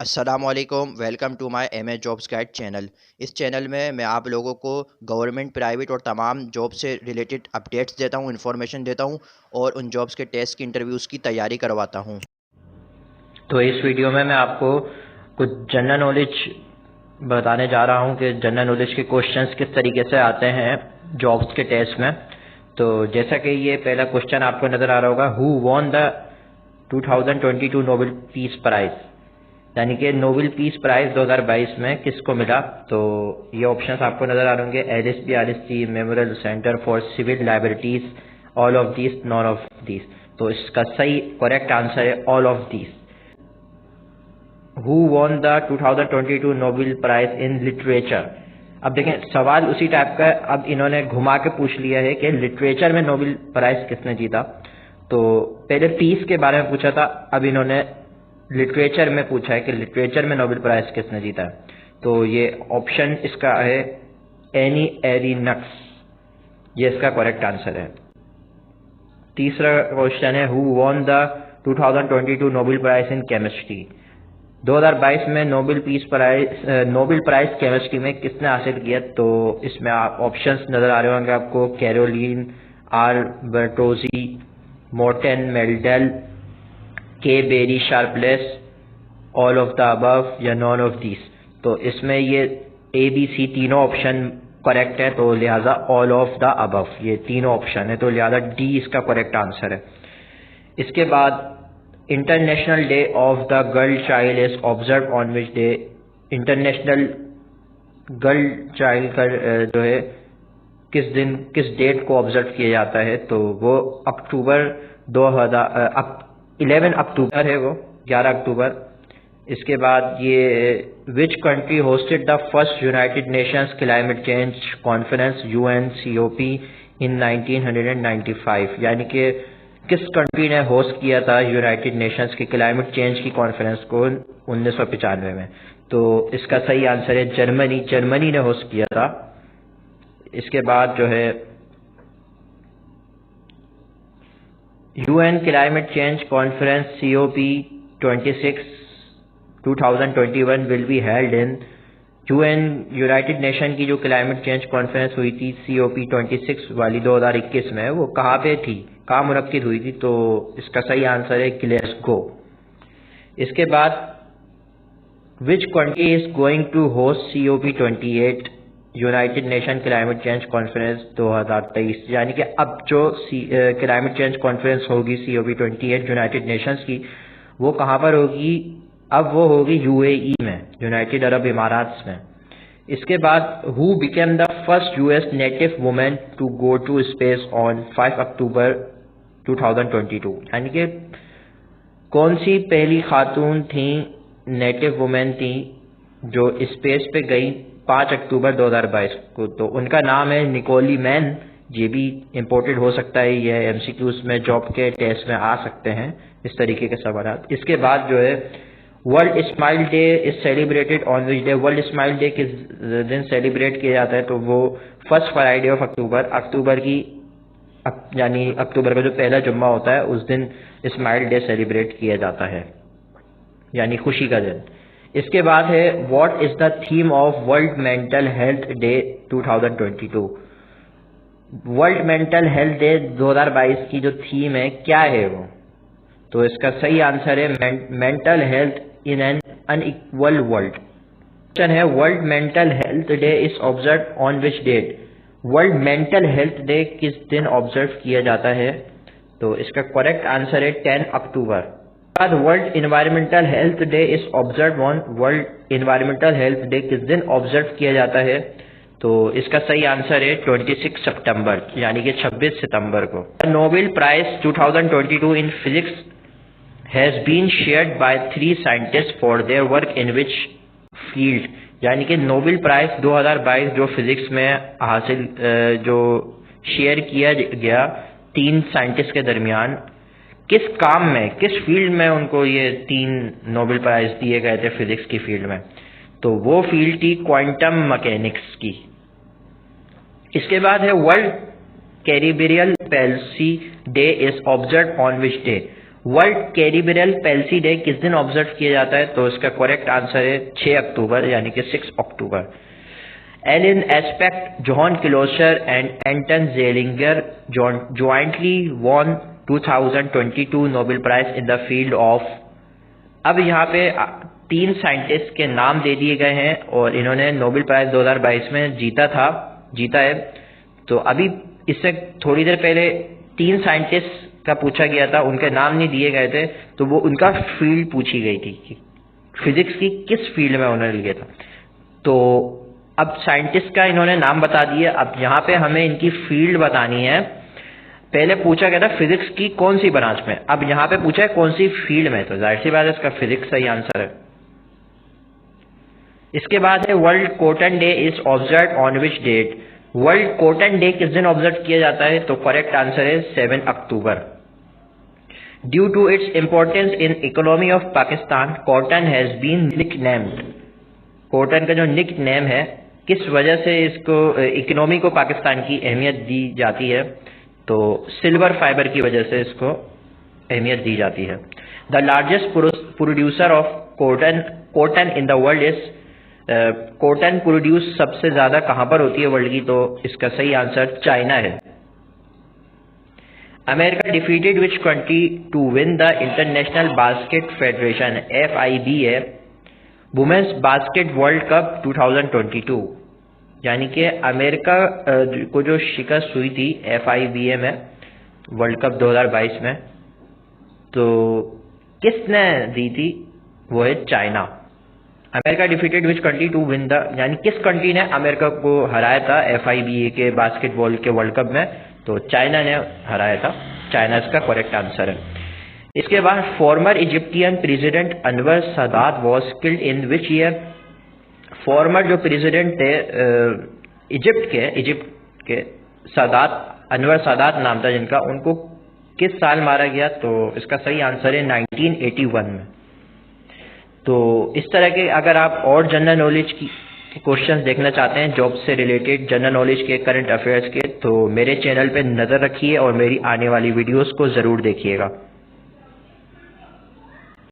अस्सलामुअलैकुम, welcome to my MA jobs guide channel. इस channel में मैं आप लोगों को गवर्नमेंट, प्राइवेट और तमाम जॉब से रिलेटेड अपडेट्स देता हूं, इन्फॉर्मेशन देता हूं और उन जॉब्स के टेस्ट की इंटरव्यूज़ की तैयारी करवाता हूं। तो इस वीडियो में मैं आपको कुछ जनरल नॉलेज बताने जा रहा हूं कि जनरल नॉलेज के क्वेश्चंस किस तरीके से आते हैं जॉब्स के टेस्ट में। तो जैसा कि ये पहला क्वेश्चन आपको नज़र आ रहा होगा, who won the 2022 Nobel peace prize, यानी कि नोबेल पीस प्राइज 2022 में किसको मिला। तो ये ऑप्शंस आपको नज़र आ रहे होंगे, Ales BRC, memorial center for civil liberties, all of these, none of these. तो इसका सही करेक्ट आंसर है all of these. Who won the 2022 Nobel prize in literature. अब देखें, सवाल उसी टाइप का है, अब इन्होंने घुमा के पूछ लिया है कि लिटरेचर में नोबेल प्राइज किसने जीता। तो पहले पीस के बारे में पूछा था, अब इन्होंने लिटरेचर में पूछा है कि लिटरेचर में नोबेल प्राइज किसने जीता है। तो ये ऑप्शन इसका है एनी एरिनक्स, ये इसका करेक्ट आंसर है। तीसरा क्वेश्चन है, who won the 2022 Nobel prize in chemistry. 2022 में नोबेल प्राइज केमिस्ट्री में किसने हासिल किया। तो इसमें आप ऑप्शंस नज़र आ रहे होंगे आपको, Carolyn, R Bertozzi, Morten Meldal, K Barry Sharpless, all of the above या नॉन ऑफ दीज। तो इसमें ये ABC तीनों ऑप्शन करेक्ट है, तो लिहाजा ऑल ऑफ द अबव, ये तीनों ऑप्शन है, तो लिहाजा D इसका करेक्ट आंसर है। इसके बाद international day of the girl child is observe on which day. International girl child का जो है किस दिन, किस डेट को ऑब्जर्व किया जाता है। तो वो 11 अक्टूबर है, वो 11 अक्टूबर। इसके बाद ये which country hosted the first United Nations climate change conference UNCOP इन 1995, यानी कि किस कंट्री ने होस्ट किया था यूनाइटेड नेशंस की क्लाइमेट चेंज की कॉन्फ्रेंस को 1995 में। तो इसका सही आंसर है जर्मनी ने होस्ट किया था। इसके बाद जो है UN climate change conference COP26 2021 will be held in. United nation की जो क्लाइमेट चेंज कॉन्फ्रेंस हुई थी COP26 वाली 2021 में, वो कहाँ पे थी, कहाँ मुनक्किद हुई थी। तो इसका सही आंसर है ग्लासगो। इसके बाद which country is going to host COP28 United Nation climate change conference 2023, यानी कि अब जो क्लाइमेट चेंज कॉन्फ्रेंस होगी COP28 यूनाइटेड नेशंस की, वो कहाँ पर होगी। अब वो होगी UAE में, यूनाइटेड अरब इमारात में। इसके बाद who became the first US native women to go to space on 5 October 2022, यानी कि कौन सी पहली खातून थी, नेटिव वुमेन थी जो स्पेस पे गई 5 अक्टूबर 2022 को। तो उनका नाम है निकोली मैन। ये भी इम्पोर्टेड हो सकता है, ये MCQs में जॉब के टेस्ट में आ सकते हैं इस तरीके के सवाल। इसके बाद जो है world smile day is celebrated on which day. World smile day किस दिन सेलिब्रेट किया जाता है। तो वो फर्स्ट फ्राइडे ऑफ अक्टूबर की, यानी अक्टूबर का जो पहला जुम्मा होता है उस दिन स्माइल डे सेलिब्रेट किया जाता है, यानी खुशी का दिन। इसके बाद है what is the theme of world mental health day 2022। World mental health day 2022 की जो थीम है, क्या है वो। तो इसका सही आंसर है mental health in an unequal world. Question है world mental health day is observe on which date. World mental health day किस दिन ऑब्जर्व किया जाता है। तो इसका करेक्ट आंसर है 10 अक्टूबर। बाद world environmental health day is observe on. World environmental health day किस दिन ऑब्जर्व किया जाता है। तो इसका सही आंसर है 26 सितंबर, यानी कि 26 सितंबर को। Nobel prize 2022 in physics has been shared by 3 scientists for their work in which field, यानी कि नोबेल प्राइज 2022 जो फिजिक्स में हासिल जो शेयर किया गया 3 साइंटिस्ट के दरमियान, किस काम में, किस फील्ड में उनको ये 3 नोबेल प्राइज दिए गए थे फिजिक्स की फील्ड में। तो वो फील्ड थी क्वांटम मैकेनिक्स की। इसके बाद है world cerebral palsy day is observe on which day. World cerebral palsy day किस दिन ऑब्जर्व किया जाता है? तो इसका करेक्ट आंसर है 6 अक्टूबर यानी कि 6 अक्टूबर। Alain Aspect, John Clauser and Anton Zeilinger jointly won 2022 Nobel prize in the field of. अब यहाँ पे 3 साइंटिस्ट के नाम दे दिए गए हैं और इन्होंने नोबेल प्राइज 2022 में जीता है। तो अभी इससे थोड़ी देर पहले 3 साइंटिस्ट का पूछा गया था, उनके नाम नहीं दिए गए थे, तो वो उनका फील्ड पूछी गई थी कि फिजिक्स की किस फील्ड में उन्होंने लिया था। तो अब साइंटिस्ट का इन्होंने नाम बता दिया, अब यहाँ पे हमें इनकी फील्ड बतानी है। पहले पूछा गया था फिजिक्स की कौन सी ब्रांच में, अब यहाँ पे पूछा है कौन सी फील्ड में, तो जाहिर सी बात है इसका फिजिक्स सही आंसर है। इसके बाद है world cotton day is observe on which date. World cotton day किस दिन ऑब्जर्व किया जाता है? तो करेक्ट आंसर है 7 अक्टूबर। Due to its importance in economy of Pakistan, cotton has been nicknamed. Cotton का जो निक नेम है, किस वजह से इसको इकोनॉमी को पाकिस्तान की अहमियत दी जाती है? तो सिल्वर फाइबर की वजह से इसको अहमियत दी जाती है। The largest producer of cotton in the world is, cotton produce सबसे ज्यादा कहां पर होती है वर्ल्ड की? तो इसका सही आंसर चाइना है। America defeated which country to win the international basket federation FIBA women's basket world cup 2022, यानी कि अमेरिका को जो शिकस्त हुई थी FIBA में वर्ल्ड कप 2022 में, तो किसने दी थी? वो है China. America defeated which country to win the, यानी किस कंट्री ने अमेरिका को हराया था FIBA के बास्केटबॉल के वर्ल्ड कप में? तो चाइना ने हराया था। चाइना इसका करेक्ट आंसर है। इसके बाद farmer Egyptian president Anwar Sadat was killed in which year. Farmer जो प्रेसिडेंट थे इजिप्ट के अनवर सादात नाम था जिनका, उनको किस साल मारा गया? तो इसका सही आंसर है 1981 में। तो इस तरह के अगर आप और जनरल नॉलेज की क्वेश्चंस देखना चाहते हैं, जॉब से रिलेटेड, जनरल नॉलेज के, करंट अफेयर्स के, तो मेरे चैनल पे नज़र रखिए और मेरी आने वाली वीडियोस को ज़रूर देखिएगा।